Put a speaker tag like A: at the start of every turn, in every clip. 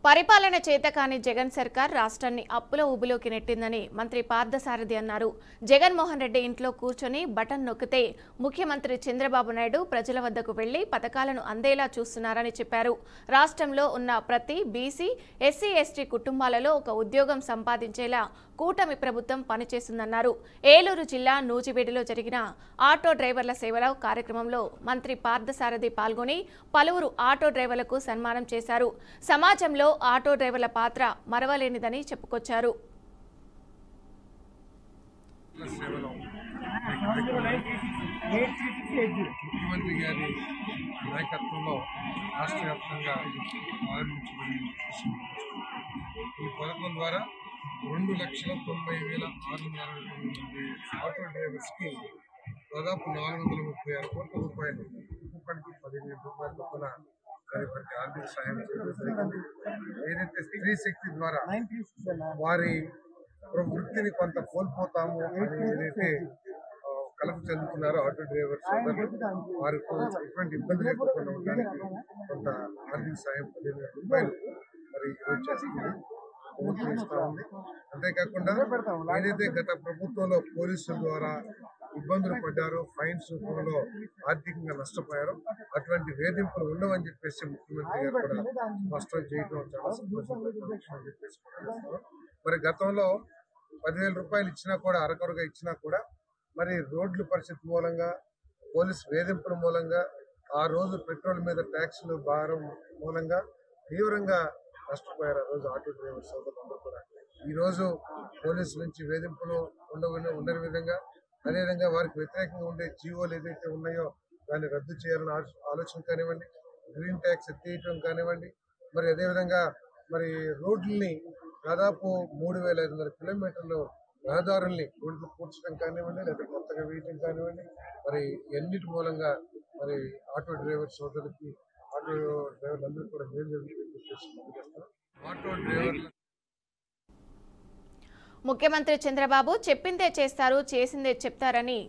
A: పరిపాలన చేతకాని జగన్ సర్కార్ రాష్ట్రాన్ని అప్పుల ఊబిలోకి నెట్టిందని మంత్రి పార్థసారథి అన్నారు. జగన్మోహన్ రెడ్డి ఇంట్లో కూర్చొని బటన్ నొక్కితే ముఖ్యమంత్రి చంద్రబాబు నాయుడు ప్రజల వద్దకు వెళ్లి పథకాలను అందేలా చూస్తున్నారని చెప్పారు. రాష్ట్రంలో ఉన్న ప్రతి బీసీ, ఎస్సీ, ఎస్టీ కుటుంబాలలో ఒక ఉద్యోగం సంపాదించేలా కూటమి ప్రభుత్వం పనిచేస్తుందన్నారు. ఏలూరు జిల్లా నూజివీడులో జరిగిన ఆటో డ్రైవర్ల సేవల కార్యక్రమంలో మంత్రి పార్థసారథి పాల్గొని పలువురు ఆటో డ్రైవర్లకు సన్మానం చేశారు. సమాజంలో ఆటో డ్రైవర్ల పాత్ర మరవలేనిదని చెప్పుకొచ్చారు.
B: ముఖ్యమంత్రి గారి నాయకత్వంలో రాష్ట్ర వ్యాప్తంగా ప్రారంభించబడిన ఈ పథకం ద్వారా 2,90,660 ఆటో డ్రైవర్స్కి దాదాపు 436 కోట్ల రూపాయలు, ఒక్కొక్కరికి 15,000 రూపాయల చొప్పున వారికి ఆర్థిక సహాయం చేయడం జరిగింది. ఏదైతే స్త్రీ శక్తి ద్వారా వారి వృత్తిని కొంత కోల్పోతాము అని ఏదైతే కలప చెందుతున్నారో ఆటో డ్రైవర్స్ వారికి ఎటువంటి ఇబ్బంది లేకుండా ఉండడానికి కొంత ఆర్థిక సహాయం 15,000 రూపాయలు మరి ఈరోజు చేస్తుంది, ప్రభుత్వం ఇస్తా ఉంది. అంతేకాకుండా ఏదైతే గత ప్రభుత్వంలో పోలీసుల ద్వారా ఇబ్బందులు పడ్డారో, ఫైన్స్ రూపంలో ఆర్థికంగా నష్టపోయారో అటువంటి వేధింపులు ఉండవని చెప్పేసి ముఖ్యమంత్రి గారు కూడా స్పష్టం చేయడం చాలా సంతోషం అని చెప్పేసి మరి గతంలో 10,000 రూపాయలు ఇచ్చినా కూడా, అరకొరగా ఇచ్చినా కూడా మరి రోడ్ల పరిస్థితి మూలంగా, పోలీసు వేధింపుల మూలంగా, ఆ రోజు పెట్రోల్ మీద ట్యాక్సులు భారం మూలంగా తీవ్రంగా నష్టపోయారు ఆ రోజు ఆటో డ్రైవర్ సోదరులందరూ కూడా. ఈరోజు పోలీసుల నుంచి వేధింపులు ఉండని విధంగా, అదేవిధంగా వారికి వ్యతిరేకంగా ఉండే జీవోలు ఏదైతే ఉన్నాయో దాన్ని రద్దు చేయాలని ఆలోచన కానివ్వండి, గ్రీన్ ట్యాక్స్ ఎత్తేయటం కానివ్వండి, మరి అదేవిధంగా మరి రోడ్లని దాదాపు 3,500 కిలోమీటర్లు రహదారుల్ని రోడ్లు పూడ్చడం కానివ్వండి, లేదా కొత్తగా వేయటం కానివ్వండి, మరి ఎన్నిటి మూలంగా మరి ఆటో డ్రైవర్ సోదరులకి, ఆటో డ్రైవర్లందరూ కూడా మేలు జరుగుతుందని చెప్పేసి ఆటో డ్రైవర్లు.
A: ముఖ్యమంత్రి చంద్రబాబు చెప్పిందే చేస్తారు, చేసిందే చెప్తారని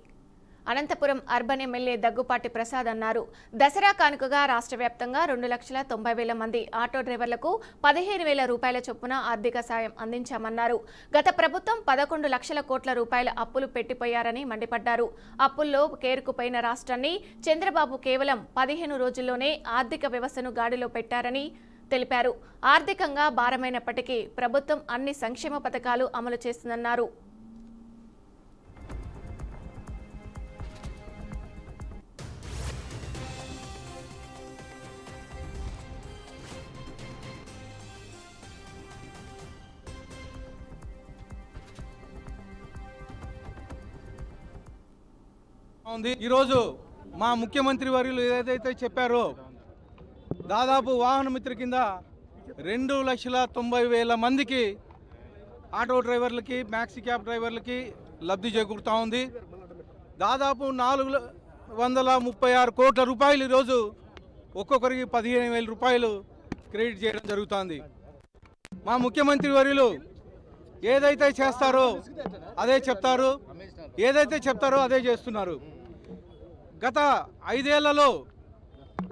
A: అనంతపురం అర్బన్ ఎమ్మెల్యే దగ్గుపాటి ప్రసాద్ అన్నారు. దసరా కానుకగా రాష్ట్ర వ్యాప్తంగా 2,90,000 మంది ఆటో డ్రైవర్లకు 15,000 రూపాయల చొప్పున ఆర్థిక సాయం అందించామన్నారు. గత ప్రభుత్వం 11 లక్షల కోట్ల రూపాయల అప్పులు పెట్టిపోయారని మండిపడ్డారు. అప్పుల్లో కేరుకుపోయిన రాష్ట్రాన్ని చంద్రబాబు కేవలం 15 రోజుల్లోనే ఆర్థిక వ్యవస్థను గాడిలో పెట్టారని తెలిపారు. ఆర్థికంగా భారమైనప్పటికీ ప్రభుత్వం అన్ని సంక్షేమ పథకాలు అమలు చేస్తుందన్నారు.
C: ఈరోజు మా ముఖ్యమంత్రి వర్యులు ఏదైతే చెప్పారో దాదాపు వాహన మిత్ర కింద 2,90,000 మందికి ఆటో డ్రైవర్లకి, మ్యాక్సీ క్యాబ్ డ్రైవర్లకి లబ్ధి చేకూరుతూ ఉంది. దాదాపు 436 కోట్ల రూపాయలు ఈరోజు ఒక్కొక్కరికి 15,000 రూపాయలు క్రెడిట్ చేయడం జరుగుతుంది. మా ముఖ్యమంత్రి వర్యులు ఏదైతే చేస్తారో అదే చెప్తారు, ఏదైతే చెప్తారో అదే చేస్తున్నారు. గత 5 ఏళ్లలో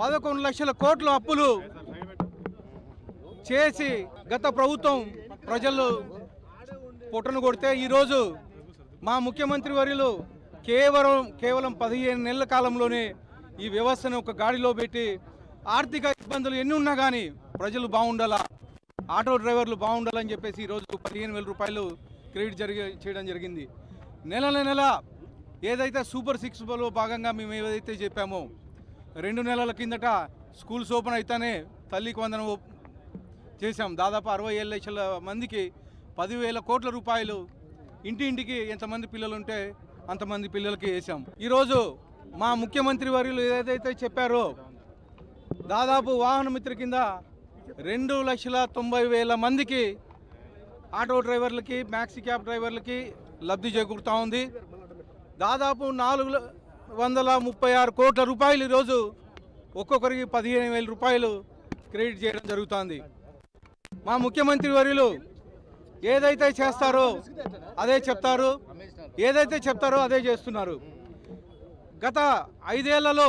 C: 11 లక్షల కోట్ల అప్పులు చేసి గత ప్రభుత్వం ప్రజలు పొట్టను కొడితే ఈరోజు మా ముఖ్యమంత్రి వర్యులు కేవలం 15 నెలల కాలంలోనే ఈ వ్యవస్థను ఒక గాడిలో పెట్టి ఆర్థిక ఇబ్బందులు ఎన్ని ఉన్నా కానీ ప్రజలు బాగుండాలా, ఆటో డ్రైవర్లు బాగుండాలని చెప్పేసి ఈరోజు 15,000 రూపాయలు క్రెడిట్ చేయడం జరిగింది. నెల ఏదైతే సూపర్ 6లో భాగంగా మేము ఏదైతే చెప్పామో 2 నెలల కిందట స్కూల్స్ ఓపెన్ అయితేనే తల్లికి వందనం చేశాం. దాదాపు 67 లక్షల మందికి 10,000 కోట్ల రూపాయలు ఇంటింటికి ఎంతమంది పిల్లలు ఉంటే అంతమంది పిల్లలకి వేసాం. ఈరోజు మా ముఖ్యమంత్రి వర్యులు ఏదైతే చెప్పారో దాదాపు వాహన మిత్ర కింద 2,90,000 మందికి ఆటో డ్రైవర్లకి, మ్యాక్సీ క్యాబ్ డ్రైవర్లకి లబ్ధి చేకూరుతూ ఉంది. దాదాపు 436 కోట్ల రూపాయలు ఈరోజు ఒక్కొక్కరికి 15,000 రూపాయలు క్రెడిట్ చేయడం జరుగుతుంది. మా ముఖ్యమంత్రి వర్యులు ఏదైతే చేస్తారో అదే చెప్తారు, ఏదైతే చెప్తారో అదే చేస్తున్నారు. గత 5 ఏళ్లలో